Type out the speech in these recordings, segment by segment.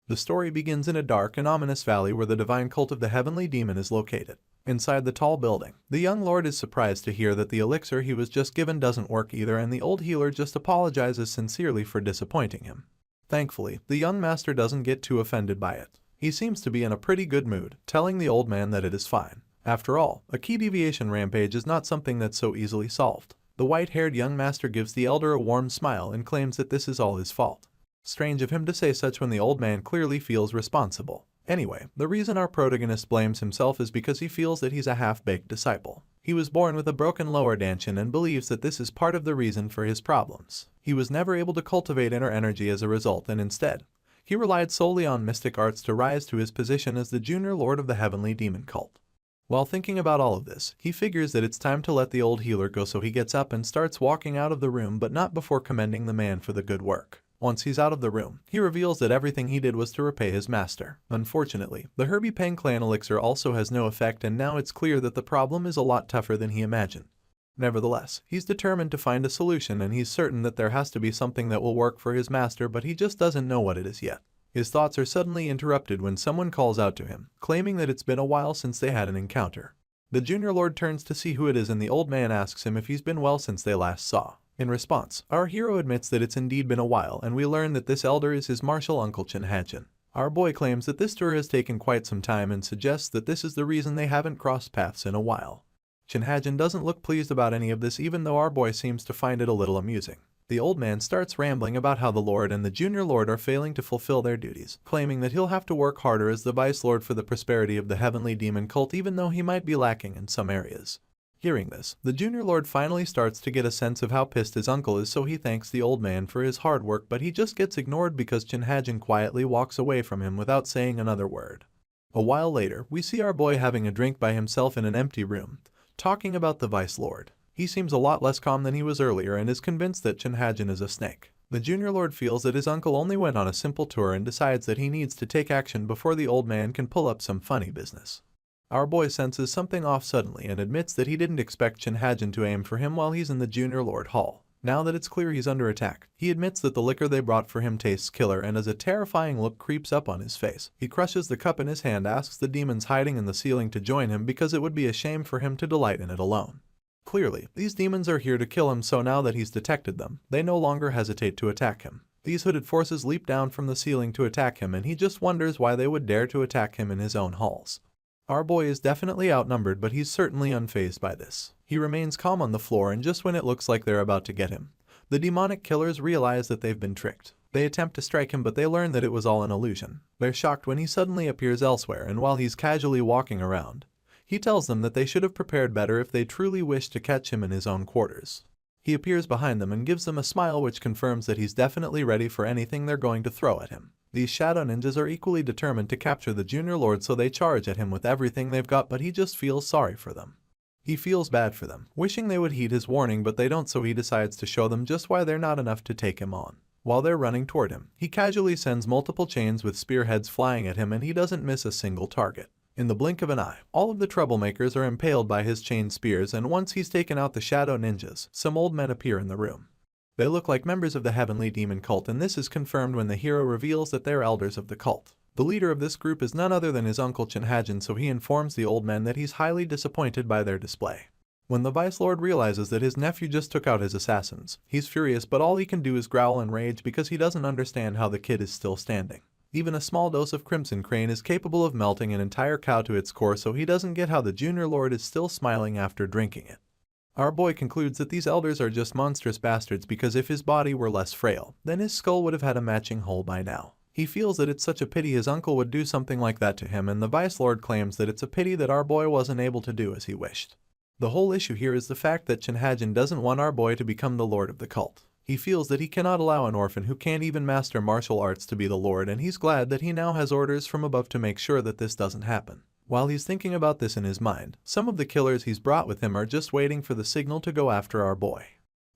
The story begins in a dark and ominous valley where the divine cult of the heavenly demon is located. Inside the tall building, the young lord is surprised to hear that the elixir he was just given doesn't work either, and the old healer just apologizes sincerely for disappointing him. Thankfully, the young master doesn't get too offended by it. He seems to be in a pretty good mood, telling the old man that it is fine. After all, a key deviation rampage is not something that's so easily solved. The white-haired young master gives the elder a warm smile and claims that this is all his fault. Strange of him to say such when the old man clearly feels responsible. Anyway, the reason our protagonist blames himself is because he feels that he's a half-baked disciple. He was born with a broken lower dantian and believes that this is part of the reason for his problems. He was never able to cultivate inner energy as a result, and instead, he relied solely on mystic arts to rise to his position as the junior lord of the heavenly demon cult. While thinking about all of this, he figures that it's time to let the old healer go, so he gets up and starts walking out of the room, but not before commending the man for the good work. Once he's out of the room, he reveals that everything he did was to repay his master. Unfortunately, the Tang Clan elixir also has no effect, and now it's clear that the problem is a lot tougher than he imagined. Nevertheless, he's determined to find a solution, and he's certain that there has to be something that will work for his master, but he just doesn't know what it is yet. His thoughts are suddenly interrupted when someone calls out to him, claiming that it's been a while since they had an encounter. The junior lord turns to see who it is, and the old man asks him if he's been well since they last saw. In response, our hero admits that it's indeed been a while, and we learn that this elder is his martial uncle Chinhajin. Our boy claims that this tour has taken quite some time and suggests that this is the reason they haven't crossed paths in a while. Chinhajin doesn't look pleased about any of this, even though our boy seems to find it a little amusing. The old man starts rambling about how the lord and the junior lord are failing to fulfill their duties, claiming that he'll have to work harder as the vice lord for the prosperity of the heavenly demon cult, even though he might be lacking in some areas. Hearing this, the junior lord finally starts to get a sense of how pissed his uncle is, so he thanks the old man for his hard work, but he just gets ignored because Chinhajin quietly walks away from him without saying another word. A while later, we see our boy having a drink by himself in an empty room, talking about the vice lord. He seems a lot less calm than he was earlier and is convinced that Chinhajin is a snake. The junior lord feels that his uncle only went on a simple tour and decides that he needs to take action before the old man can pull up some funny business. Our boy senses something off suddenly and admits that he didn't expect Chinhajin to aim for him while he's in the junior lord hall. Now that it's clear he's under attack, he admits that the liquor they brought for him tastes killer, and as a terrifying look creeps up on his face, he crushes the cup in his hand, asks the demons hiding in the ceiling to join him because it would be a shame for him to delight in it alone. Clearly, these demons are here to kill him, so now that he's detected them, they no longer hesitate to attack him. These hooded forces leap down from the ceiling to attack him, and he just wonders why they would dare to attack him in his own halls. Our boy is definitely outnumbered, but he's certainly unfazed by this. He remains calm on the floor, and just when it looks like they're about to get him, the demonic killers realize that they've been tricked. They attempt to strike him, but they learn that it was all an illusion. They're shocked when he suddenly appears elsewhere, and while he's casually walking around, he tells them that they should have prepared better if they truly wish to catch him in his own quarters. He appears behind them and gives them a smile which confirms that he's definitely ready for anything they're going to throw at him. These shadow ninjas are equally determined to capture the junior lord, so they charge at him with everything they've got, but he just feels sorry for them. He feels bad for them, wishing they would heed his warning, but they don't, so he decides to show them just why they're not enough to take him on. While they're running toward him, he casually sends multiple chains with spearheads flying at him, and he doesn't miss a single target. In the blink of an eye, all of the troublemakers are impaled by his chain spears, and once he's taken out the shadow ninjas, some old men appear in the room. They look like members of the heavenly demon cult, and this is confirmed when the hero reveals that they're elders of the cult. The leader of this group is none other than his uncle Chinhajin, so he informs the old men that he's highly disappointed by their display. When the vice lord realizes that his nephew just took out his assassins, he's furious, but all he can do is growl in rage because he doesn't understand how the kid is still standing. Even a small dose of crimson crane is capable of melting an entire cow to its core, so he doesn't get how the junior lord is still smiling after drinking it. Our boy concludes that these elders are just monstrous bastards because if his body were less frail, then his skull would have had a matching hole by now. He feels that it's such a pity his uncle would do something like that to him, and the vice lord claims that it's a pity that our boy wasn't able to do as he wished. The whole issue here is the fact that Chinhajin doesn't want our boy to become the lord of the cult. He feels that he cannot allow an orphan who can't even master martial arts to be the lord, and he's glad that he now has orders from above to make sure that this doesn't happen. While he's thinking about this in his mind, some of the killers he's brought with him are just waiting for the signal to go after our boy.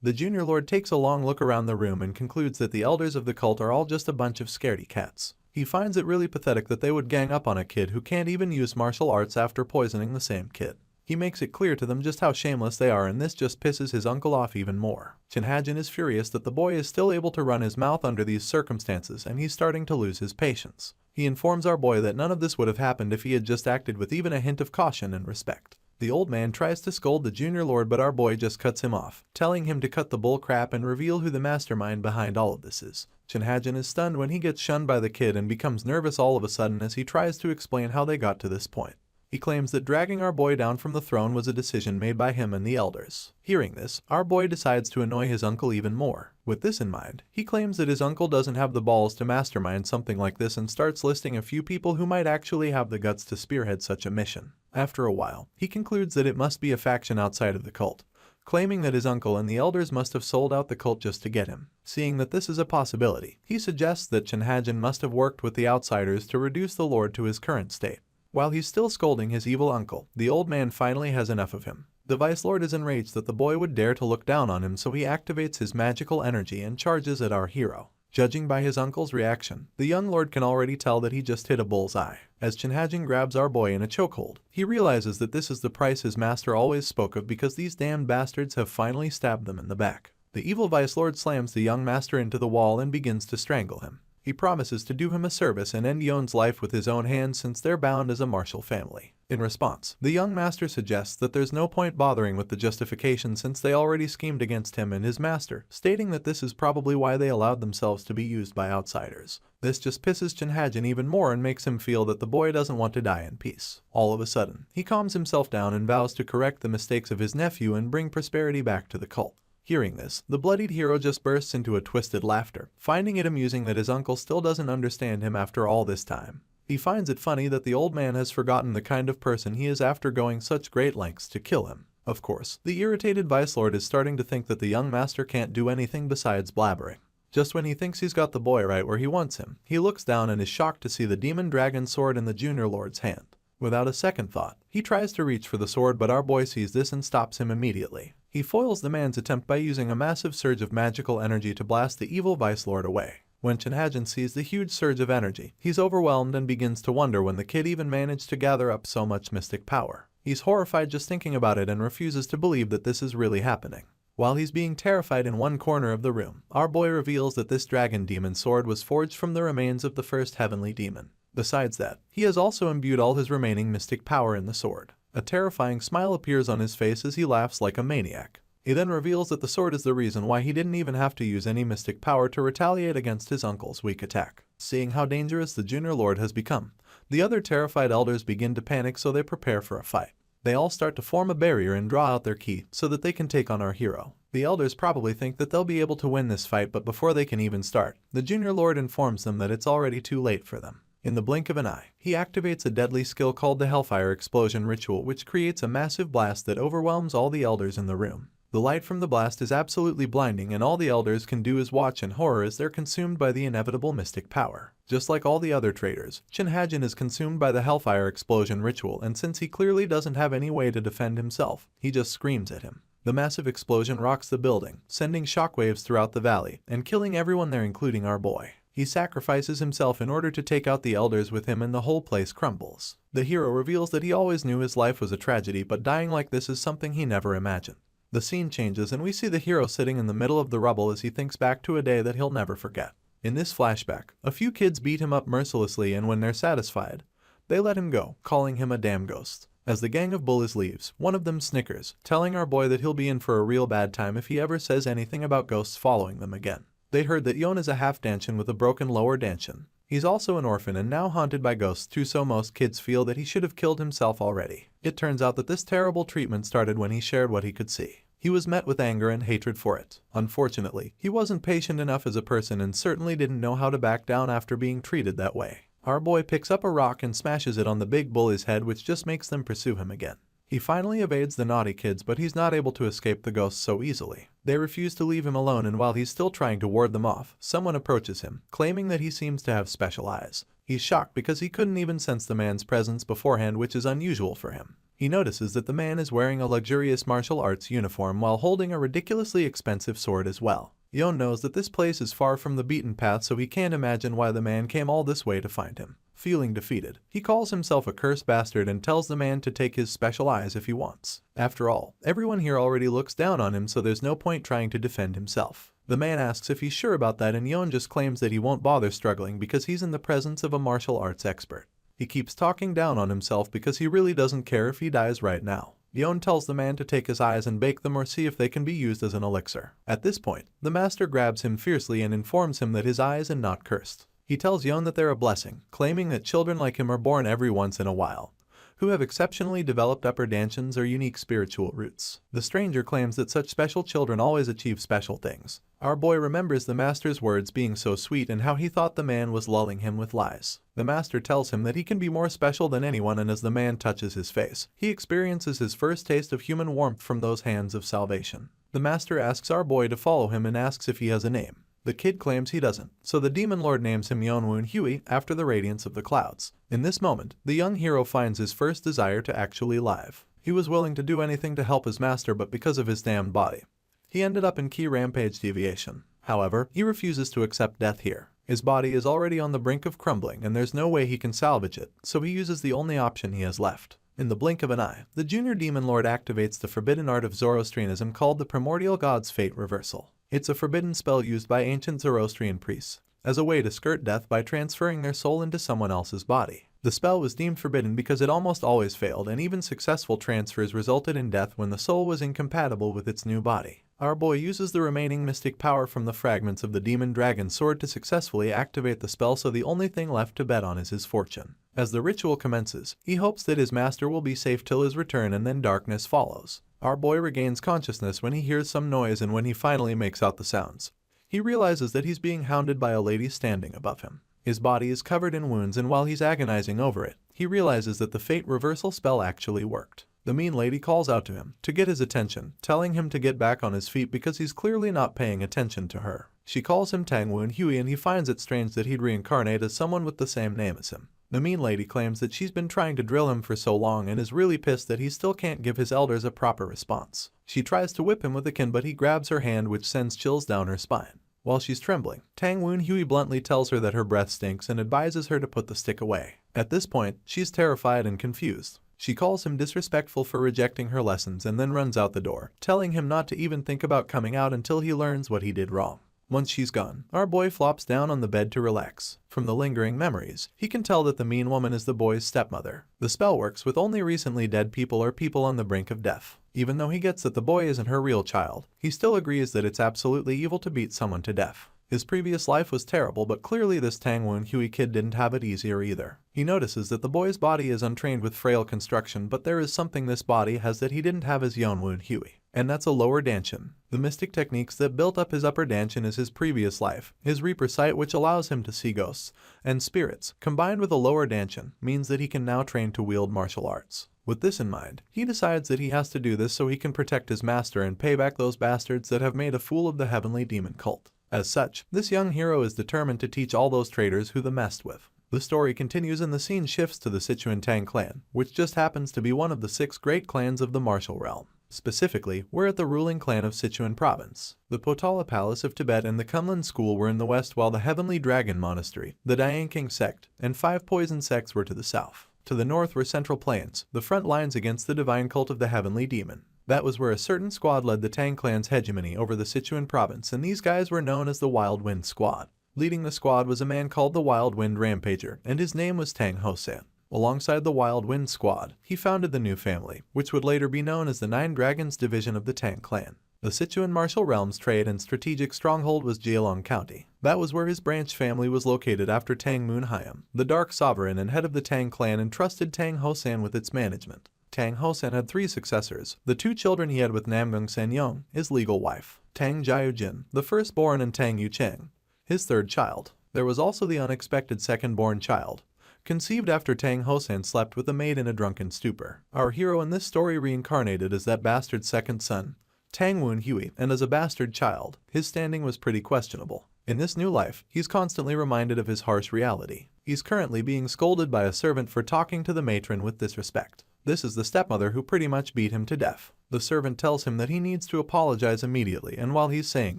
The junior lord takes a long look around the room and concludes that the elders of the cult are all just a bunch of scaredy cats. He finds it really pathetic that they would gang up on a kid who can't even use martial arts after poisoning the same kid. He makes it clear to them just how shameless they are, and this just pisses his uncle off even more. Chinhajin is furious that the boy is still able to run his mouth under these circumstances, and he's starting to lose his patience. He informs our boy that none of this would have happened if he had just acted with even a hint of caution and respect. The old man tries to scold the junior lord, but our boy just cuts him off, telling him to cut the bull crap and reveal who the mastermind behind all of this is. Shinhajin is stunned when he gets shunned by the kid and becomes nervous all of a sudden as he tries to explain how they got to this point. He claims that dragging our boy down from the throne was a decision made by him and the elders. Hearing this, our boy decides to annoy his uncle even more. With this in mind, he claims that his uncle doesn't have the balls to mastermind something like this and starts listing a few people who might actually have the guts to spearhead such a mission. After a while, he concludes that it must be a faction outside of the cult, claiming that his uncle and the elders must have sold out the cult just to get him. Seeing that this is a possibility, he suggests that Shinhajin must have worked with the outsiders to reduce the lord to his current state. While he's still scolding his evil uncle, the old man finally has enough of him. The Vice Lord is enraged that the boy would dare to look down on him, so he activates his magical energy and charges at our hero. Judging by his uncle's reaction, the young lord can already tell that he just hit a bullseye. As Shinhajin grabs our boy in a chokehold, he realizes that this is the price his master always spoke of because these damned bastards have finally stabbed them in the back. The evil Vice Lord slams the young master into the wall and begins to strangle him. He promises to do him a service and end Yon's life with his own hands since they're bound as a martial family. In response, the young master suggests that there's no point bothering with the justification since they already schemed against him and his master, stating that this is probably why they allowed themselves to be used by outsiders. This just pisses Shinhajin even more and makes him feel that the boy doesn't want to die in peace. All of a sudden, he calms himself down and vows to correct the mistakes of his nephew and bring prosperity back to the cult. Hearing this, the bloodied hero just bursts into a twisted laughter, finding it amusing that his uncle still doesn't understand him after all this time. He finds it funny that the old man has forgotten the kind of person he is after going such great lengths to kill him. Of course, the irritated Vice Lord is starting to think that the young master can't do anything besides blabbering. Just when he thinks he's got the boy right where he wants him, he looks down and is shocked to see the demon dragon sword in the junior lord's hand. Without a second thought, he tries to reach for the sword, but our boy sees this and stops him immediately. He foils the man's attempt by using a massive surge of magical energy to blast the evil Vice Lord away. When Shinhajin sees the huge surge of energy, he's overwhelmed and begins to wonder when the kid even managed to gather up so much mystic power. He's horrified just thinking about it and refuses to believe that this is really happening. While he's being terrified in one corner of the room, our boy reveals that this dragon demon sword was forged from the remains of the first heavenly demon. Besides that, he has also imbued all his remaining mystic power in the sword. A terrifying smile appears on his face as he laughs like a maniac. He then reveals that the sword is the reason why he didn't even have to use any mystic power to retaliate against his uncle's weak attack. Seeing how dangerous the junior lord has become, the other terrified elders begin to panic, so they prepare for a fight. They all start to form a barrier and draw out their ki so that they can take on our hero. The elders probably think that they'll be able to win this fight, but before they can even start, the junior lord informs them that it's already too late for them. In the blink of an eye, he activates a deadly skill called the Hellfire Explosion Ritual, which creates a massive blast that overwhelms all the elders in the room. The light from the blast is absolutely blinding, and all the elders can do is watch in horror as they're consumed by the inevitable mystic power. Just like all the other traitors, Shinhajin is consumed by the Hellfire Explosion Ritual, and since he clearly doesn't have any way to defend himself, he just screams at him. The massive explosion rocks the building, sending shockwaves throughout the valley, and killing everyone there including our boy. He sacrifices himself in order to take out the elders with him, and the whole place crumbles. The hero reveals that he always knew his life was a tragedy, but dying like this is something he never imagined. The scene changes and we see the hero sitting in the middle of the rubble as he thinks back to a day that he'll never forget. In this flashback, a few kids beat him up mercilessly, and when they're satisfied, they let him go, calling him a damn ghost. As the gang of bullies leaves, one of them snickers, telling our boy that he'll be in for a real bad time if he ever says anything about ghosts following them again. They'd heard that Yon is a half-danchin with a broken lower danchin. He's also an orphan and now haunted by ghosts too, so most kids feel that he should have killed himself already. It turns out that this terrible treatment started when he shared what he could see. He was met with anger and hatred for it. Unfortunately, he wasn't patient enough as a person and certainly didn't know how to back down after being treated that way. Our boy picks up a rock and smashes it on the big bully's head, which just makes them pursue him again. He finally evades the naughty kids, but he's not able to escape the ghosts so easily. They refuse to leave him alone, and while he's still trying to ward them off, someone approaches him, claiming that he seems to have special eyes. He's shocked because he couldn't even sense the man's presence beforehand, which is unusual for him. He notices that the man is wearing a luxurious martial arts uniform while holding a ridiculously expensive sword as well. Yon knows that this place is far from the beaten path, so he can't imagine why the man came all this way to find him. Feeling defeated, he calls himself a cursed bastard and tells the man to take his special eyes if he wants. After all, everyone here already looks down on him, so there's no point trying to defend himself. The man asks if he's sure about that, and Yon just claims that he won't bother struggling because he's in the presence of a martial arts expert. He keeps talking down on himself because he really doesn't care if he dies right now. Yon tells the man to take his eyes and bake them or see if they can be used as an elixir. At this point, the master grabs him fiercely and informs him that his eyes are not cursed. He tells Yon that they're a blessing, claiming that children like him are born every once in a while, who have exceptionally developed upper dantians or unique spiritual roots. The stranger claims that such special children always achieve special things. Our boy remembers the master's words being so sweet and how he thought the man was lulling him with lies. The master tells him that he can be more special than anyone, and as the man touches his face, he experiences his first taste of human warmth from those hands of salvation. The master asks our boy to follow him and asks if he has a name. The kid claims he doesn't, so the demon lord names him Yonwoo Hui after the radiance of the clouds. In this moment, the young hero finds his first desire to actually live. He was willing to do anything to help his master, but because of his damned body, he ended up in key rampage deviation. However, he refuses to accept death here. His body is already on the brink of crumbling and there's no way he can salvage it, so he uses the only option he has left. In the blink of an eye, the junior demon lord activates the forbidden art of Zoroastrianism called the Primordial God's Fate Reversal. It's a forbidden spell used by ancient Zoroastrian priests as a way to skirt death by transferring their soul into someone else's body. The spell was deemed forbidden because it almost always failed, and even successful transfers resulted in death when the soul was incompatible with its new body. Our boy uses the remaining mystic power from the fragments of the demon dragon sword to successfully activate the spell, so the only thing left to bet on is his fortune. As the ritual commences, he hopes that his master will be safe till his return, and then darkness follows. Our boy regains consciousness when he hears some noise, and when he finally makes out the sounds, he realizes that he's being hounded by a lady standing above him. His body is covered in wounds, and while he's agonizing over it, he realizes that the fate reversal spell actually worked. The mean lady calls out to him to get his attention, telling him to get back on his feet because he's clearly not paying attention to her. She calls him Tangwoo Hui, and he finds it strange that he'd reincarnate as someone with the same name as him. The mean lady claims that she's been trying to drill him for so long and is really pissed that he still can't give his elders a proper response. She tries to whip him with a cane, but he grabs her hand, which sends chills down her spine. While she's trembling, Tangwoo Hui bluntly tells her that her breath stinks and advises her to put the stick away. At this point, she's terrified and confused. She calls him disrespectful for rejecting her lessons and then runs out the door, telling him not to even think about coming out until he learns what he did wrong. Once she's gone, our boy flops down on the bed to relax. From the lingering memories, he can tell that the mean woman is the boy's stepmother. The spell works with only recently dead people or people on the brink of death. Even though he gets that the boy isn't her real child, he still agrees that it's absolutely evil to beat someone to death. His previous life was terrible, but clearly this Tangwoo Hui kid didn't have it easier either. He notices that the boy's body is untrained with frail construction, but there is something this body has that he didn't have as Yonwoo Hui, and that's a lower dantian. The mystic techniques that built up his upper dantian is his previous life. His Reaper sight, which allows him to see ghosts and spirits, combined with a lower dantian, means that he can now train to wield martial arts. With this in mind, he decides that he has to do this so he can protect his master and pay back those bastards that have made a fool of the heavenly demon cult. As such, this young hero is determined to teach all those traitors who they messed with. The story continues and the scene shifts to the Sichuan Tang Clan, which just happens to be one of the 6 great clans of the martial realm. Specifically, we're at the ruling clan of Sichuan province. The Potala Palace of Tibet and the Kunlun School were in the west, while the Heavenly Dragon Monastery, the Dian King sect, and 5 poison sects were to the south. To the north were Central Plains, the front lines against the divine cult of the Heavenly Demon. That was where a certain squad led the Tang Clan's hegemony over the Sichuan province, and these guys were known as the Wild Wind Squad. Leading the squad was a man called the Wild Wind Rampager, and his name was Tang Hosan. Alongside the Wild Wind Squad, he founded the new family, which would later be known as the 9 Dragons Division of the Tang Clan. The Sichuan martial realm's trade and strategic stronghold was Jialong County. That was where his branch family was located after Tang Moon Hyam, the Dark Sovereign and head of the Tang Clan, entrusted Tang Hosan with its management. Tang Hosan had 3 successors, the 2 children he had with Namgung Senyong, his legal wife, Tang Jiujin, the firstborn, and Tang Yucheng, his 3rd child. There was also the unexpected second-born child, conceived after Tang Hosan slept with a maid in a drunken stupor. Our hero in this story reincarnated as that bastard second son, Tangwoo Hui, and as a bastard child, his standing was pretty questionable. In this new life, he's constantly reminded of his harsh reality. He's currently being scolded by a servant for talking to the matron with disrespect. This is the stepmother who pretty much beat him to death. The servant tells him that he needs to apologize immediately, and while he's saying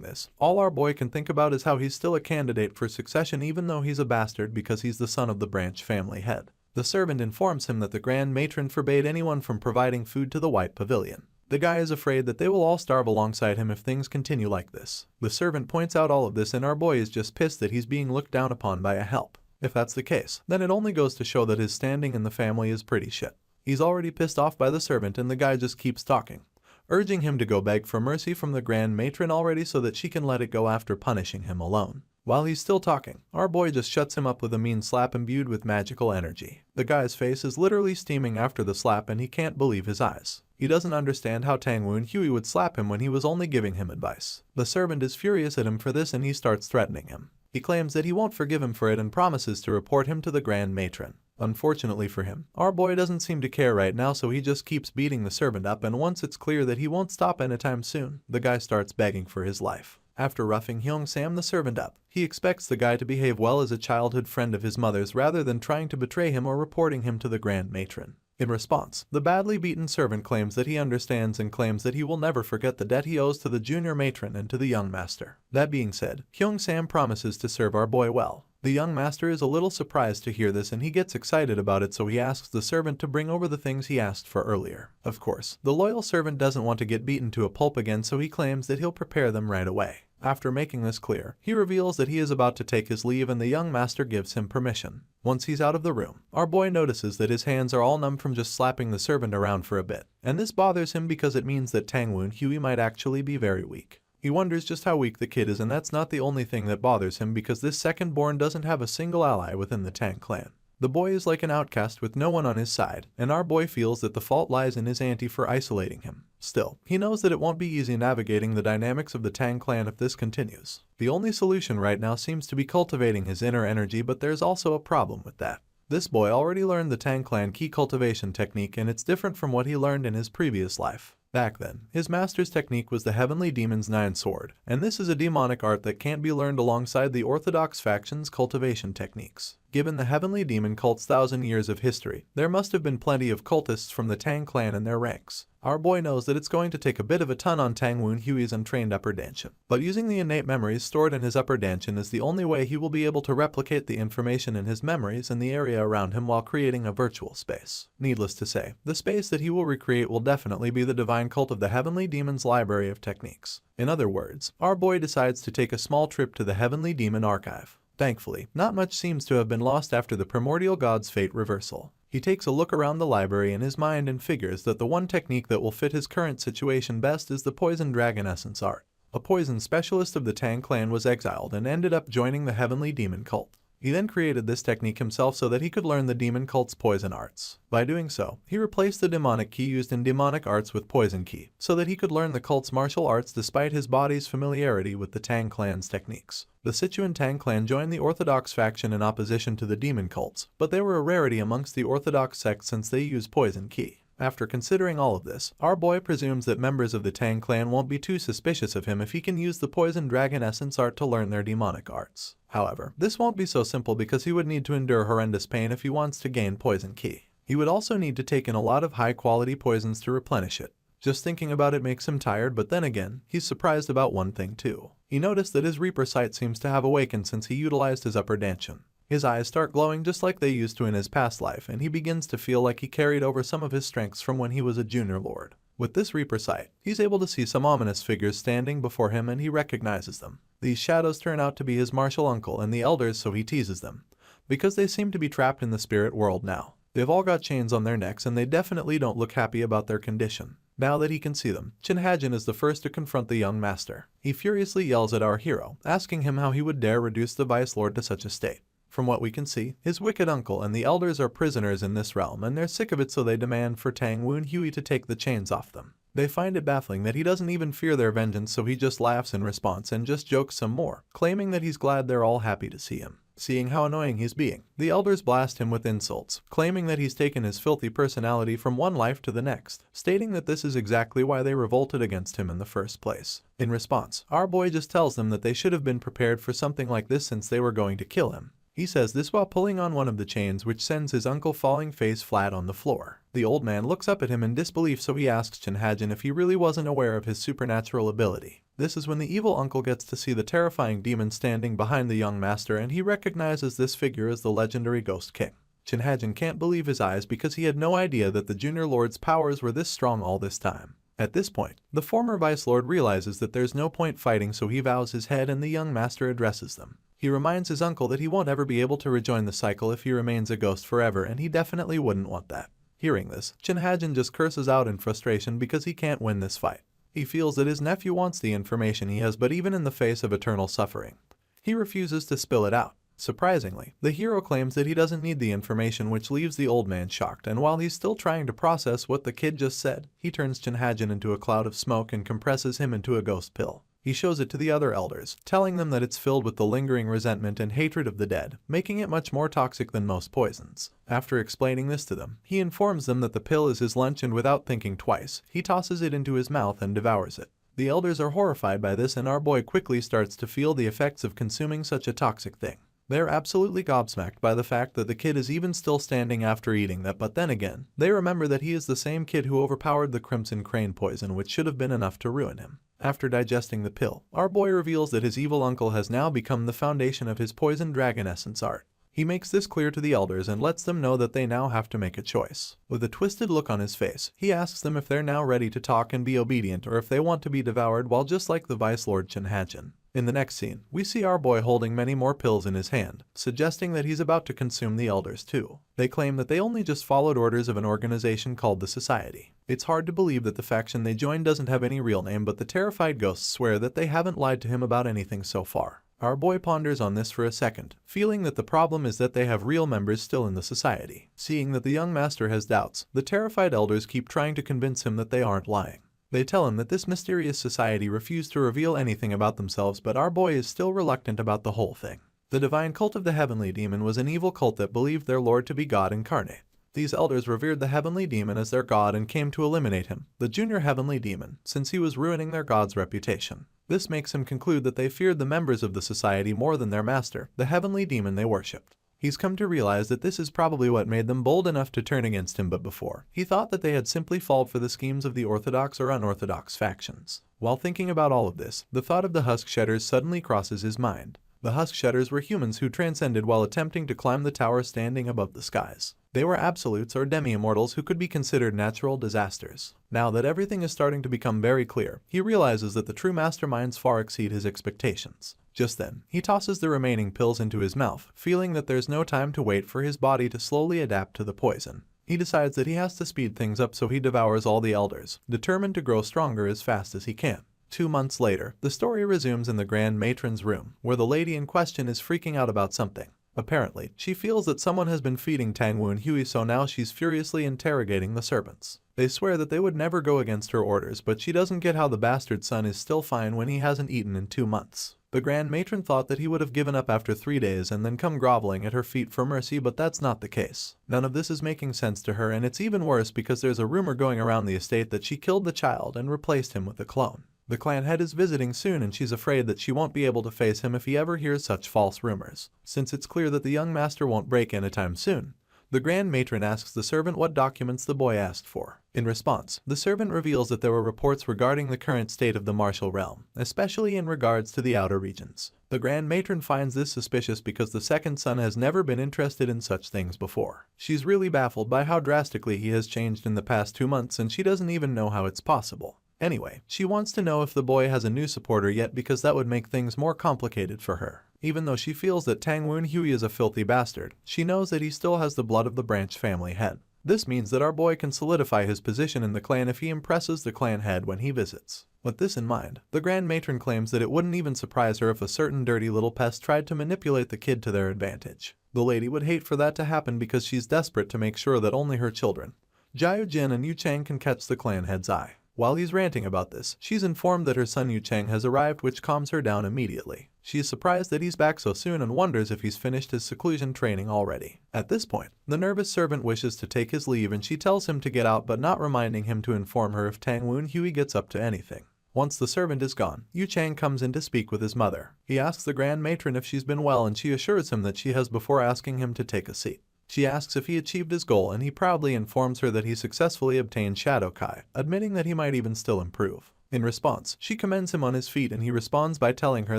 this, all our boy can think about is how he's still a candidate for succession even though he's a bastard because he's the son of the branch family head. The servant informs him that the Grand Matron forbade anyone from providing food to the White Pavilion. The guy is afraid that they will all starve alongside him if things continue like this. The servant points out all of this and our boy is just pissed that he's being looked down upon by a help. If that's the case, then it only goes to show that his standing in the family is pretty shit. He's already pissed off by the servant and the guy just keeps talking, urging him to go beg for mercy from the grand matron already so that she can let it go after punishing him alone. While he's still talking, our boy just shuts him up with a mean slap imbued with magical energy. The guy's face is literally steaming after the slap and he can't believe his eyes. He doesn't understand how Tang Woon Huey would slap him when he was only giving him advice. The servant is furious at him for this and he starts threatening him. He claims that he won't forgive him for it and promises to report him to the grand matron. Unfortunately for him, our boy doesn't seem to care right now, so he just keeps beating the servant up, and once it's clear that he won't stop anytime soon, the guy starts begging for his life. After roughing Hyung Sam the servant up, he expects the guy to behave well as a childhood friend of his mother's rather than trying to betray him or reporting him to the grand matron. In response, the badly beaten servant claims that he understands and claims that he will never forget the debt he owes to the junior matron and to the young master. That being said, Hyung Sam promises to serve our boy well. The young master is a little surprised to hear this and he gets excited about it, so he asks the servant to bring over the things he asked for earlier. Of course, the loyal servant doesn't want to get beaten to a pulp again, so he claims that he'll prepare them right away. After making this clear, he reveals that he is about to take his leave and the young master gives him permission. Once he's out of the room, our boy notices that his hands are all numb from just slapping the servant around for a bit, and this bothers him because it means that Tang Woon Huey might actually be very weak. He wonders just how weak the kid is, and that's not the only thing that bothers him because this second-born doesn't have a single ally within the Tang Clan. The boy is like an outcast with no one on his side, and our boy feels that the fault lies in his auntie for isolating him. Still, he knows that it won't be easy navigating the dynamics of the Tang Clan if this continues. The only solution right now seems to be cultivating his inner energy, but there's also a problem with that. This boy already learned the Tang Clan key cultivation technique, and it's different from what he learned in his previous life. Back then, his master's technique was the Heavenly Demon's Nine Sword, and this is a demonic art that can't be learned alongside the orthodox faction's cultivation techniques. Given the Heavenly Demon cult's 1,000 years of history, there must have been plenty of cultists from the Tang Clan in their ranks. Our boy knows that it's going to take a bit of a ton on Tang Woon Huey's untrained upper dantian, but using the innate memories stored in his upper dantian is the only way he will be able to replicate the information in his memories in the area around him while creating a virtual space. Needless to say, the space that he will recreate will definitely be the divine cult of the Heavenly Demon's library of techniques. In other words, our boy decides to take a small trip to the Heavenly Demon archive. Thankfully, not much seems to have been lost after the primordial god's fate reversal. He takes a look around the library in his mind and figures that the one technique that will fit his current situation best is the poison dragon essence art. A poison specialist of the Tang Clan was exiled and ended up joining the Heavenly Demon cult. He then created this technique himself so that he could learn the demon cult's poison arts. By doing so, he replaced the demonic key used in demonic arts with poison key, so that he could learn the cult's martial arts despite his body's familiarity with the Tang Clan's techniques. The Sichuan Tang Clan joined the orthodox faction in opposition to the demon cults, but they were a rarity amongst the orthodox sect since they use poison key. After considering all of this, our boy presumes that members of the Tang Clan won't be too suspicious of him if he can use the poison dragon essence art to learn their demonic arts. However, this won't be so simple because he would need to endure horrendous pain if he wants to gain poison key. He would also need to take in a lot of high-quality poisons to replenish it. Just thinking about it makes him tired, but then again, he's surprised about one thing too. He noticed that his Reaper sight seems to have awakened since he utilized his upper dantian. His eyes start glowing just like they used to in his past life, and he begins to feel like he carried over some of his strengths from when he was a junior lord. With this Reaper sight, he's able to see some ominous figures standing before him and he recognizes them. These shadows turn out to be his martial uncle and the elders, so he teases them, because they seem to be trapped in the spirit world now. They've all got chains on their necks and they definitely don't look happy about their condition. Now that he can see them, Chinhajin is the first to confront the young master. He furiously yells at our hero, asking him how he would dare reduce the Vice Lord to such a state. From what we can see, his wicked uncle and the elders are prisoners in this realm and they're sick of it, so they demand for Tang Woon Huey to take the chains off them. They find it baffling that he doesn't even fear their vengeance, so he just laughs in response and just jokes some more, claiming that he's glad they're all happy to see him. Seeing how annoying he's being, the elders blast him with insults, claiming that he's taken his filthy personality from one life to the next, stating that this is exactly why they revolted against him in the first place. In response, our boy just tells them that they should have been prepared for something like this since they were going to kill him. He says this while pulling on one of the chains, which sends his uncle falling face flat on the floor. The old man looks up at him in disbelief, so he asks Chinhajin if he really wasn't aware of his supernatural ability. This is when the evil uncle gets to see the terrifying demon standing behind the young master, and he recognizes this figure as the legendary Ghost King. Chinhajin can't believe his eyes because he had no idea that the Junior Lord's powers were this strong all this time. At this point, the former Vice Lord realizes that there's no point fighting, so he vows his head and the young master addresses them. He reminds his uncle that he won't ever be able to rejoin the cycle if he remains a ghost forever, and he definitely wouldn't want that. Hearing this, Chinhajin just curses out in frustration because he can't win this fight. He feels that his nephew wants the information he has, but even in the face of eternal suffering, he refuses to spill it out. Surprisingly, the hero claims that he doesn't need the information, which leaves the old man shocked, and while he's still trying to process what the kid just said, he turns Chinhajin into a cloud of smoke and compresses him into a ghost pill. He shows it to the other elders, telling them that it's filled with the lingering resentment and hatred of the dead, making it much more toxic than most poisons. After explaining this to them, he informs them that the pill is his lunch, and without thinking twice, he tosses it into his mouth and devours it. The elders are horrified by this, and our boy quickly starts to feel the effects of consuming such a toxic thing. They're absolutely gobsmacked by the fact that the kid is even still standing after eating that, but then again, they remember that he is the same kid who overpowered the Crimson Crane poison, which should have been enough to ruin him. After digesting the pill, our boy reveals that his evil uncle has now become the foundation of his poison dragon essence art. He makes this clear to the elders and lets them know that they now have to make a choice. With a twisted look on his face, he asks them if they're now ready to talk and be obedient, or if they want to be devoured, while just like the Vice Lord Chinhajin. In the next scene, we see our boy holding many more pills in his hand, suggesting that he's about to consume the elders too. They claim that they only just followed orders of an organization called the Society. It's hard to believe that the faction they joined doesn't have any real name, but the terrified ghosts swear that they haven't lied to him about anything so far. Our boy ponders on this for a second, feeling that the problem is that they have real members still in the Society. Seeing that the young master has doubts, the terrified elders keep trying to convince him that they aren't lying. They tell him that this mysterious society refused to reveal anything about themselves, but our boy is still reluctant about the whole thing. The divine cult of the Heavenly Demon was an evil cult that believed their lord to be God incarnate. These elders revered the Heavenly Demon as their god and came to eliminate him, the junior Heavenly Demon, since he was ruining their god's reputation. This makes him conclude that they feared the members of the society more than their master, the Heavenly Demon they worshipped. He's come to realize that this is probably what made them bold enough to turn against him, but before, he thought that they had simply fallen for the schemes of the orthodox or unorthodox factions. While thinking about all of this, the thought of the Husk Shedders suddenly crosses his mind. The Husk Shedders were humans who transcended while attempting to climb the tower standing above the skies. They were absolutes or demi-immortals who could be considered natural disasters. Now that everything is starting to become very clear, he realizes that the true masterminds far exceed his expectations. Just then, he tosses the remaining pills into his mouth, feeling that there's no time to wait for his body to slowly adapt to the poison. He decides that he has to speed things up, so he devours all the elders, determined to grow stronger as fast as he can. 2 months later, the story resumes in the Grand Matron's room, where the lady in question is freaking out about something. Apparently, she feels that someone has been feeding Tangwu and Huey, so now she's furiously interrogating the servants. They swear that they would never go against her orders, but she doesn't get how the bastard son is still fine when he hasn't eaten in 2 months. The Grand Matron thought that he would have given up after 3 days and then come groveling at her feet for mercy, but that's not the case. None of this is making sense to her, and it's even worse because there's a rumor going around the estate that she killed the child and replaced him with a clone. The clan head is visiting soon, and she's afraid that she won't be able to face him if he ever hears such false rumors. Since it's clear that the young master won't break anytime soon, the Grand Matron asks the servant what documents the boy asked for. In response, the servant reveals that there were reports regarding the current state of the martial realm, especially in regards to the outer regions. The Grand Matron finds this suspicious because the second son has never been interested in such things before. She's really baffled by how drastically he has changed in the past 2 months, and she doesn't even know how it's possible. Anyway, she wants to know if the boy has a new supporter yet, because that would make things more complicated for her. Even though she feels that Tangwu Huey is a filthy bastard, she knows that he still has the blood of the branch family head. This means that our boy can solidify his position in the clan if he impresses the clan head when he visits. With this in mind, the Grand Matron claims that it wouldn't even surprise her if a certain dirty little pest tried to manipulate the kid to their advantage. The lady would hate for that to happen because she's desperate to make sure that only her children, Jiao Jin and Yu Chang, can catch the clan head's eye. While he's ranting about this, she's informed that her son Yu Chang has arrived, which calms her down immediately. She is surprised that he's back so soon and wonders if he's finished his seclusion training already. At this point, the nervous servant wishes to take his leave and she tells him to get out, but not reminding him to inform her if Tangwu Huey gets up to anything. Once the servant is gone, Yu Chang comes in to speak with his mother. He asks the Grand Matron if she's been well, and she assures him that she has before asking him to take a seat. She asks if he achieved his goal, and he proudly informs her that he successfully obtained Shadow Kai, admitting that he might even still improve. In response, she commends him on his feat, and he responds by telling her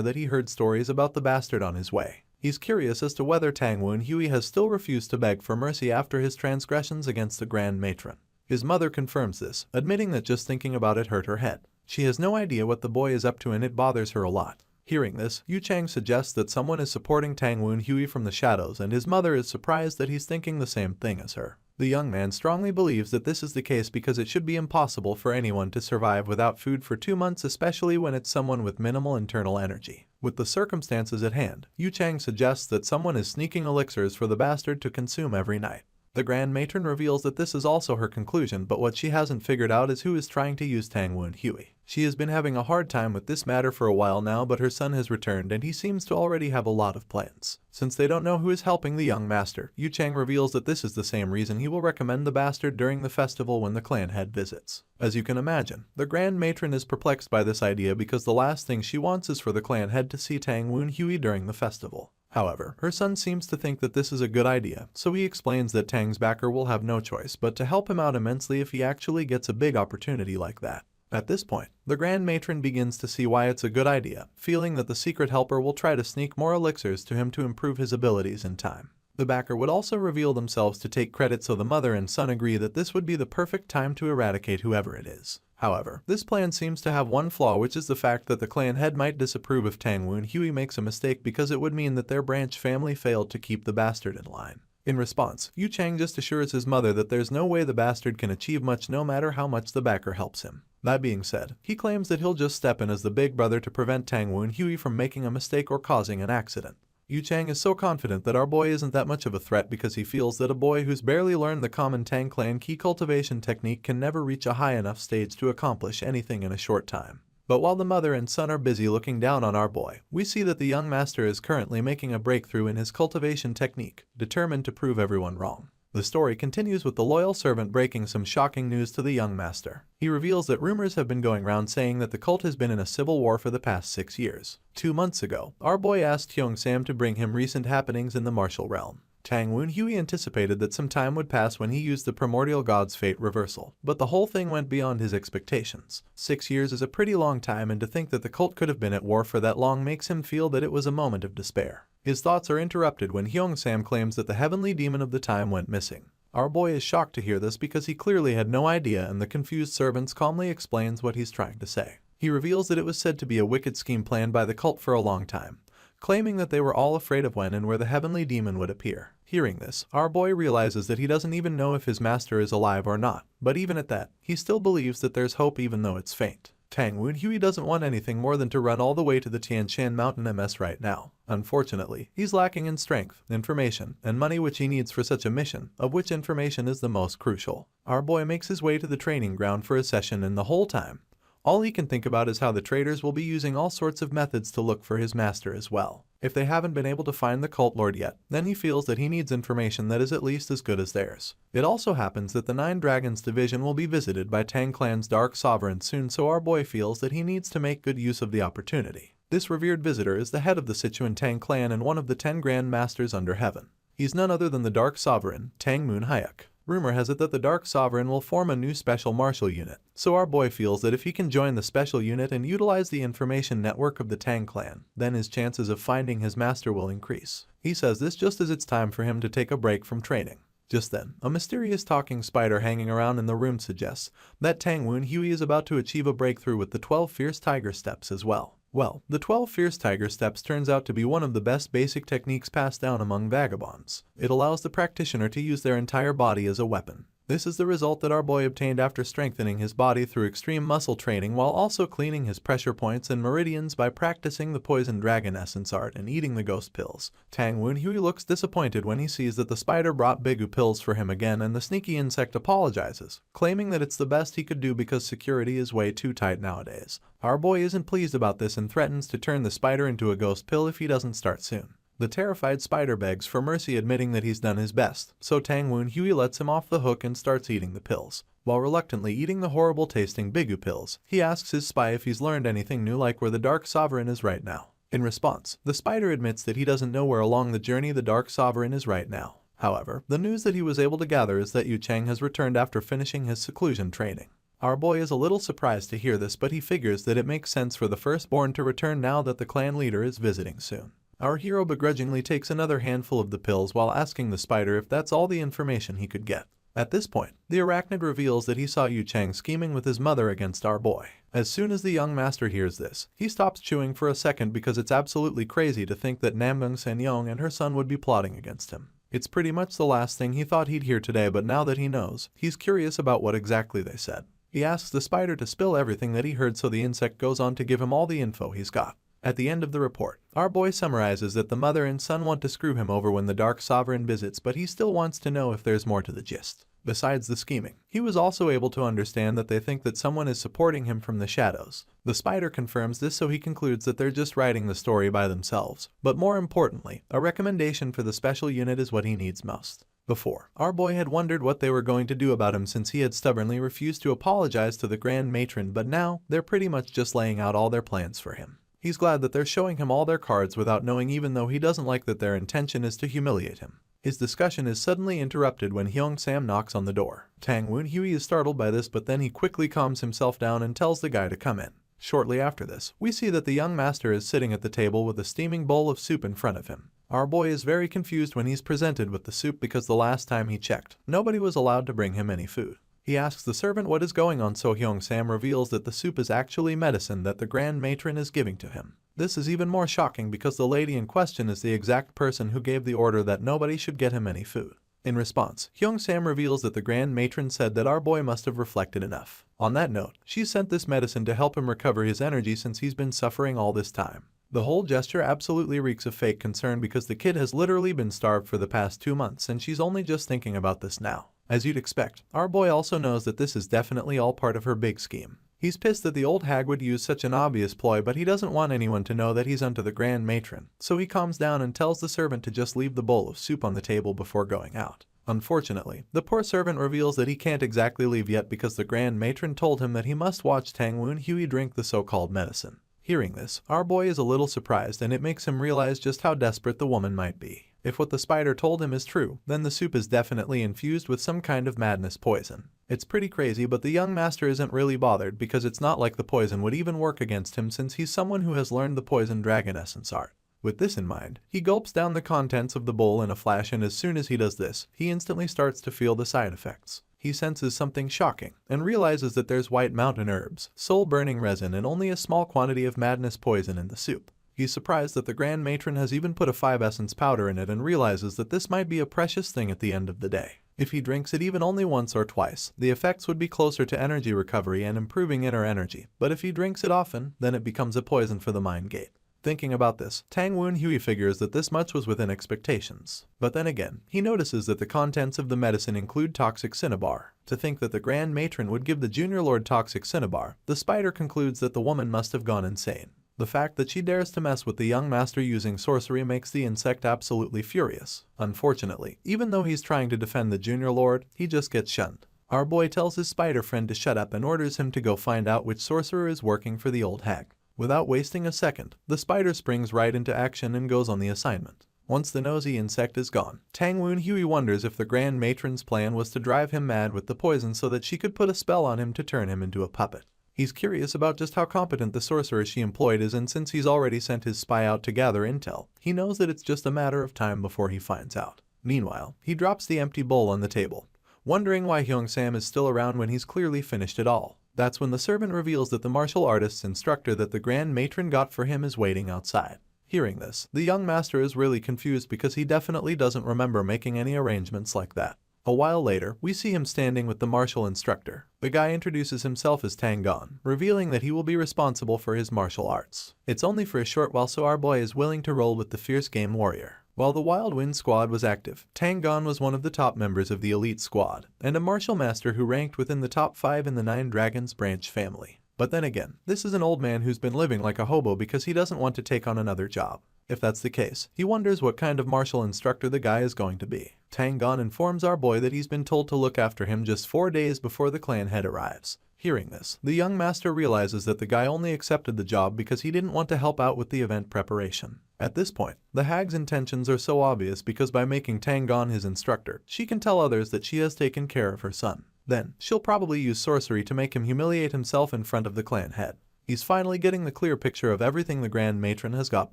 that he heard stories about the bastard on his way. He's curious as to whether Tangwu Huey has still refused to beg for mercy after his transgressions against the Grand Matron. His mother confirms this, admitting that just thinking about it hurt her head. She has no idea what the boy is up to and it bothers her a lot. Hearing this, Yu Chang suggests that someone is supporting Tang Woon Hui from the shadows, and his mother is surprised that he's thinking the same thing as her. The young man strongly believes that this is the case because it should be impossible for anyone to survive without food for 2 months, especially when it's someone with minimal internal energy. With the circumstances at hand, Yu Chang suggests that someone is sneaking elixirs for the bastard to consume every night. The Grand Matron reveals that this is also her conclusion, but what she hasn't figured out is who is trying to use Tang Woon Hui. She has been having a hard time with this matter for a while now, but her son has returned and he seems to already have a lot of plans. Since they don't know who is helping the young master, Yu Chang reveals that this is the same reason he will recommend the bastard during the festival when the clan head visits. As you can imagine, the Grand Matron is perplexed by this idea because the last thing she wants is for the clan head to see Tang Woon Hui during the festival. However, her son seems to think that this is a good idea, so he explains that Tang's backer will have no choice but to help him out immensely if he actually gets a big opportunity like that. At this point, the Grand Matron begins to see why it's a good idea, feeling that the secret helper will try to sneak more elixirs to him to improve his abilities in time. The backer would also reveal themselves to take credit, so the mother and son agree that this would be the perfect time to eradicate whoever it is. However, this plan seems to have one flaw, which is the fact that the clan head might disapprove if Tang Woon Hui makes a mistake because it would mean that their branch family failed to keep the bastard in line. In response, Yu Chang just assures his mother that there's no way the bastard can achieve much no matter how much the backer helps him. That being said, he claims that he'll just step in as the big brother to prevent Tang Woon Hui from making a mistake or causing an accident. Yu Chang is so confident that our boy isn't that much of a threat because he feels that a boy who's barely learned the common Tang Clan key cultivation technique can never reach a high enough stage to accomplish anything in a short time. But while the mother and son are busy looking down on our boy, we see that the young master is currently making a breakthrough in his cultivation technique, determined to prove everyone wrong. The story continues with the loyal servant breaking some shocking news to the young master. He reveals that rumors have been going around saying that the cult has been in a civil war for the past 6 years. 2 months ago, our boy asked Hyung Sam to bring him recent happenings in the martial realm. Tang Woon Hui anticipated that some time would pass when he used the primordial god's fate reversal, but the whole thing went beyond his expectations. 6 years is a pretty long time, and to think that the cult could have been at war for that long makes him feel that it was a moment of despair. His thoughts are interrupted when Hyung Sam claims that the heavenly demon of the time went missing. Our boy is shocked to hear this because he clearly had no idea, and the confused servant calmly explains what he's trying to say. He reveals that it was said to be a wicked scheme planned by the cult for a long time, claiming that they were all afraid of when and where the heavenly demon would appear. Hearing this, our boy realizes that he doesn't even know if his master is alive or not, but even at that, he still believes that there's hope even though it's faint. Tang Woon Hui doesn't want anything more than to run all the way to the Tian Shan Mountain MS right now. Unfortunately, he's lacking in strength, information, and money which he needs for such a mission, of which information is the most crucial. Our boy makes his way to the training ground for a session, and the whole time, all he can think about is how the traders will be using all sorts of methods to look for his master as well. If they haven't been able to find the cult lord yet, then he feels that he needs information that is at least as good as theirs. It also happens that the Nine Dragons division will be visited by Tang Clan's Dark Sovereign soon, so our boy feels that he needs to make good use of the opportunity. This revered visitor is the head of the Sichuan Tang Clan and one of the 10 Grand Masters under heaven. He's none other than the Dark Sovereign, Tang Moon Hayek. Rumor has it that the Dark Sovereign will form a new special martial unit, so our boy feels that if he can join the special unit and utilize the information network of the Tang Clan, then his chances of finding his master will increase. He says this just as it's time for him to take a break from training. Just then, a mysterious talking spider hanging around in the room suggests that Tang Woon Hui is about to achieve a breakthrough with the 12 Fierce Tiger Steps as well. Well, the 12 Fierce Tiger Steps turns out to be one of the best basic techniques passed down among vagabonds. It allows the practitioner to use their entire body as a weapon. This is the result that our boy obtained after strengthening his body through extreme muscle training while also cleaning his pressure points and meridians by practicing the poison dragon essence art and eating the ghost pills. Tang Woon Hui looks disappointed when he sees that the spider brought Bigu pills for him again, and the sneaky insect apologizes, claiming that it's the best he could do because security is way too tight nowadays. Our boy isn't pleased about this and threatens to turn the spider into a ghost pill if he doesn't start soon. The terrified spider begs for mercy, admitting that he's done his best, so Tang Woon Hui lets him off the hook and starts eating the pills. While reluctantly eating the horrible tasting Bigu pills, he asks his spy if he's learned anything new, like where the Dark Sovereign is right now. In response, the spider admits that he doesn't know where along the journey the Dark Sovereign is right now. However, the news that he was able to gather is that Yu Chang has returned after finishing his seclusion training. Our boy is a little surprised to hear this, but he figures that it makes sense for the firstborn to return now that the clan leader is visiting soon. Our hero begrudgingly takes another handful of the pills while asking the spider if that's all the information he could get. At this point, the arachnid reveals that he saw Yu Chang scheming with his mother against our boy. As soon as the young master hears this, he stops chewing for a second because it's absolutely crazy to think that Namgung Senyong and her son would be plotting against him. It's pretty much the last thing he thought he'd hear today, but now that he knows, he's curious about what exactly they said. He asks the spider to spill everything that he heard, so the insect goes on to give him all the info he's got. At the end of the report, our boy summarizes that the mother and son want to screw him over when the Dark Sovereign visits, but he still wants to know if there's more to the gist. Besides the scheming, he was also able to understand that they think that someone is supporting him from the shadows. The spider confirms this, so he concludes that they're just writing the story by themselves. But more importantly, a recommendation for the special unit is what he needs most. Before, our boy had wondered what they were going to do about him since he had stubbornly refused to apologize to the Grand Matron, but now they're pretty much just laying out all their plans for him. He's glad that they're showing him all their cards without knowing, even though he doesn't like that their intention is to humiliate him. His discussion is suddenly interrupted when Hyung Sam knocks on the door. Tang Woon Hui is startled by this, but then he quickly calms himself down and tells the guy to come in. Shortly after this, we see that the young master is sitting at the table with a steaming bowl of soup in front of him. Our boy is very confused when he's presented with the soup because the last time he checked, nobody was allowed to bring him any food. He asks the servant what is going on, so Hyung Sam reveals that the soup is actually medicine that the Grand Matron is giving to him. This is even more shocking because the lady in question is the exact person who gave the order that nobody should get him any food. In response, Hyung Sam reveals that the Grand Matron said that our boy must have reflected enough. On that note, she sent this medicine to help him recover his energy since he's been suffering all this time. The whole gesture absolutely reeks of fake concern because the kid has literally been starved for the past 2 months and she's only just thinking about this now. As you'd expect, our boy also knows that this is definitely all part of her big scheme. He's pissed that the old hag would use such an obvious ploy, but he doesn't want anyone to know that he's under the Grand Matron, so he calms down and tells the servant to just leave the bowl of soup on the table before going out. Unfortunately, the poor servant reveals that he can't exactly leave yet because the Grand Matron told him that he must watch Tang Woon Hui drink the so-called medicine. Hearing this, our boy is a little surprised, and it makes him realize just how desperate the woman might be. If what the spider told him is true, then the soup is definitely infused with some kind of madness poison. It's pretty crazy, but the young master isn't really bothered because it's not like the poison would even work against him since he's someone who has learned the poison dragon essence art. With this in mind, he gulps down the contents of the bowl in a flash, and as soon as he does this, he instantly starts to feel the side effects. He senses something shocking and realizes that there's white mountain herbs, soul-burning resin, and only a small quantity of madness poison in the soup. He's surprised that the Grand Matron has even put a 5-essence powder in it and realizes that this might be a precious thing at the end of the day. If he drinks it even only once or twice, the effects would be closer to energy recovery and improving inner energy, but if he drinks it often, then it becomes a poison for the mind gate. Thinking about this, Tang Woon Hui figures that this much was within expectations. But then again, he notices that the contents of the medicine include toxic cinnabar. To think that the Grand Matron would give the Junior Lord toxic cinnabar, the spider concludes that the woman must have gone insane. The fact that she dares to mess with the young master using sorcery makes the insect absolutely furious. Unfortunately, even though he's trying to defend the Junior Lord, he just gets shunned. Our boy tells his spider friend to shut up and orders him to go find out which sorcerer is working for the old hag. Without wasting a second, the spider springs right into action and goes on the assignment. Once the nosy insect is gone, Tang Woon Hui wonders if the Grand Matron's plan was to drive him mad with the poison so that she could put a spell on him to turn him into a puppet. He's curious about just how competent the sorcerer she employed is, and since he's already sent his spy out to gather intel, he knows that it's just a matter of time before he finds out. Meanwhile, he drops the empty bowl on the table, wondering why Hyung Sam is still around when he's clearly finished it all. That's when the servant reveals that the martial artist's instructor that the Grand Matron got for him is waiting outside. Hearing this, the young master is really confused because he definitely doesn't remember making any arrangements like that. A while later, we see him standing with the martial instructor. The guy introduces himself as Tang Gon, revealing that he will be responsible for his martial arts. It's only for a short while, so our boy is willing to roll with the fierce game warrior. While the Wild Wind squad was active, Tang Gon was one of the top members of the elite squad, and a martial master who ranked within the top 5 in the 9 Dragons branch family. But then again, this is an old man who's been living like a hobo because he doesn't want to take on another job. If that's the case, he wonders what kind of martial instructor the guy is going to be. Tang Gon informs our boy that he's been told to look after him just 4 days before the clan head arrives. Hearing this, the young master realizes that the guy only accepted the job because he didn't want to help out with the event preparation. At this point, the hag's intentions are so obvious because by making Tang Gon his instructor, she can tell others that she has taken care of her son. Then, she'll probably use sorcery to make him humiliate himself in front of the clan head. He's finally getting the clear picture of everything the Grand Matron has got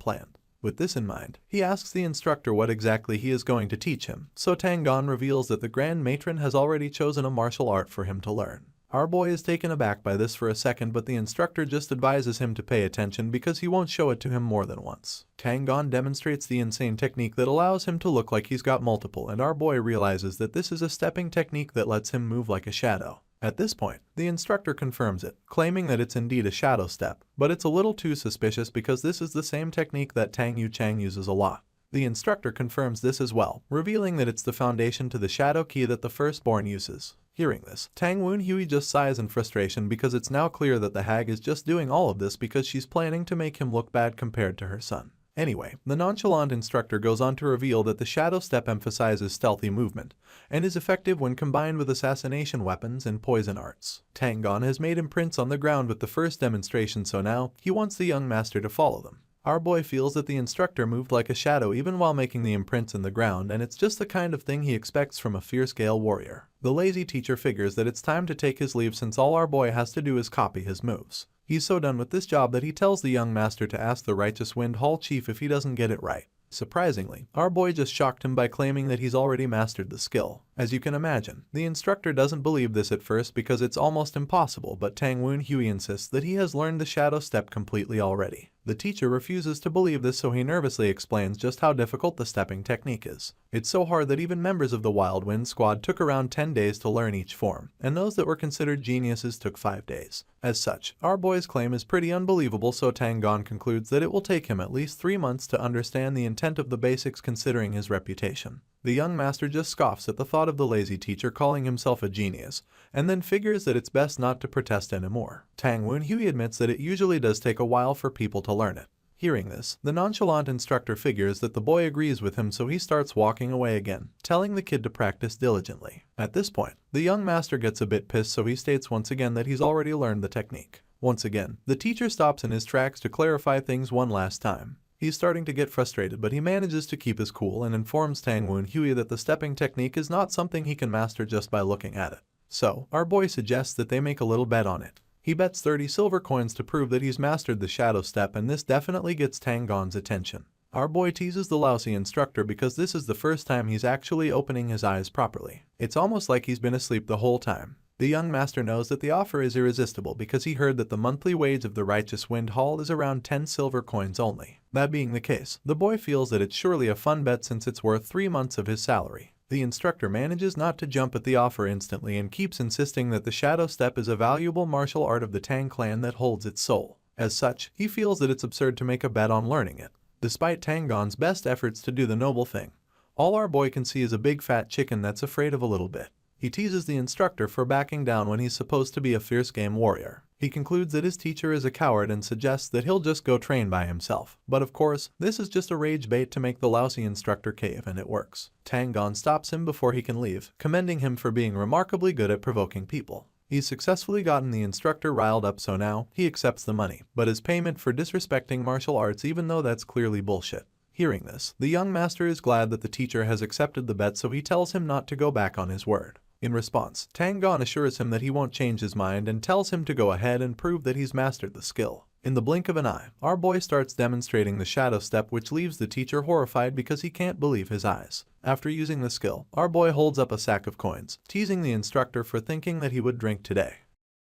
planned. With this in mind, he asks the instructor what exactly he is going to teach him, so Tang Clan reveals that the Grand Matron has already chosen a martial art for him to learn. Our boy is taken aback by this for a second, but the instructor just advises him to pay attention because he won't show it to him more than once. Tang Clan demonstrates the insane technique that allows him to look like he's got multiple, and our boy realizes that this is a stepping technique that lets him move like a shadow. At this point, the instructor confirms it, claiming that it's indeed a shadow step, but it's a little too suspicious because this is the same technique that Tang Yuchang uses a lot. The instructor confirms this as well, revealing that it's the foundation to the shadow key that the firstborn uses. Hearing this, Tang Wenhui just sighs in frustration because it's now clear that the hag is just doing all of this because she's planning to make him look bad compared to her son. Anyway, the nonchalant instructor goes on to reveal that the shadow step emphasizes stealthy movement and is effective when combined with assassination weapons and poison arts. Tang Clan has made imprints on the ground with the first demonstration, so now he wants the young master to follow them. Our boy feels that the instructor moved like a shadow even while making the imprints in the ground, and it's just the kind of thing he expects from a fierce Gale warrior. The lazy teacher figures that it's time to take his leave since all our boy has to do is copy his moves. He's so done with this job that he tells the young master to ask the Righteous Wind Hall chief if he doesn't get it right. Surprisingly, our boy just shocked him by claiming that he's already mastered the skill. As you can imagine, the instructor doesn't believe this at first because it's almost impossible, but Tang Wenhui insists that he has learned the shadow step completely already. The teacher refuses to believe this, so he nervously explains just how difficult the stepping technique is. It's so hard that even members of the Wild Wind Squad took around 10 days to learn each form, and those that were considered geniuses took 5 days. As such, our boy's claim is pretty unbelievable, so Tang Clan concludes that it will take him at least 3 months to understand the intent of the basics considering his reputation. The young master just scoffs at the thought of the lazy teacher calling himself a genius, and then figures that it's best not to protest anymore. Tang Wenhui admits that it usually does take a while for people to learn it. Hearing this, the nonchalant instructor figures that the boy agrees with him, so he starts walking away again, telling the kid to practice diligently. At this point, the young master gets a bit pissed, so he states once again that he's already learned the technique. Once again, the teacher stops in his tracks to clarify things one last time. He's starting to get frustrated, but he manages to keep his cool and informs Tang Wenhui that the stepping technique is not something he can master just by looking at it. So, our boy suggests that they make a little bet on it. He bets 30 silver coins to prove that he's mastered the shadow step, and this definitely gets Tang Clan's attention. Our boy teases the lousy instructor because this is the first time he's actually opening his eyes properly. It's almost like he's been asleep the whole time. The young master knows that the offer is irresistible because he heard that the monthly wage of the Righteous Wind Hall is around 10 silver coins only. That being the case, the boy feels that it's surely a fun bet since it's worth 3 months of his salary. The instructor manages not to jump at the offer instantly and keeps insisting that the shadow step is a valuable martial art of the Tang Clan that holds its soul. As such, he feels that it's absurd to make a bet on learning it. Despite Tang Clan's best efforts to do the noble thing, all our boy can see is a big fat chicken that's afraid of a little bit. He teases the instructor for backing down when he's supposed to be a fierce game warrior. He concludes that his teacher is a coward and suggests that he'll just go train by himself. But of course, this is just a rage bait to make the lousy instructor cave, and it works. Tang Clan stops him before he can leave, commending him for being remarkably good at provoking people. He's successfully gotten the instructor riled up, so now he accepts the money, but as payment for disrespecting martial arts, even though that's clearly bullshit. Hearing this, the young master is glad that the teacher has accepted the bet, so he tells him not to go back on his word. In response, Tang Clan assures him that he won't change his mind and tells him to go ahead and prove that he's mastered the skill. In the blink of an eye, our boy starts demonstrating the shadow step, which leaves the teacher horrified because he can't believe his eyes. After using the skill, our boy holds up a sack of coins, teasing the instructor for thinking that he would drink today.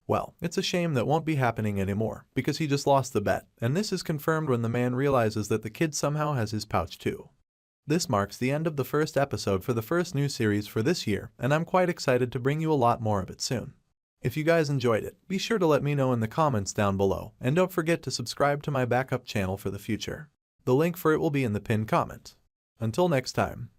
Well, it's a shame that won't be happening anymore, because he just lost the bet, and this is confirmed when the man realizes that the kid somehow has his pouch too. This marks the end of the first episode for the first new series for this year, and I'm quite excited to bring you a lot more of it soon. If you guys enjoyed it, be sure to let me know in the comments down below, and don't forget to subscribe to my backup channel for the future. The link for it will be in the pinned comment. Until next time.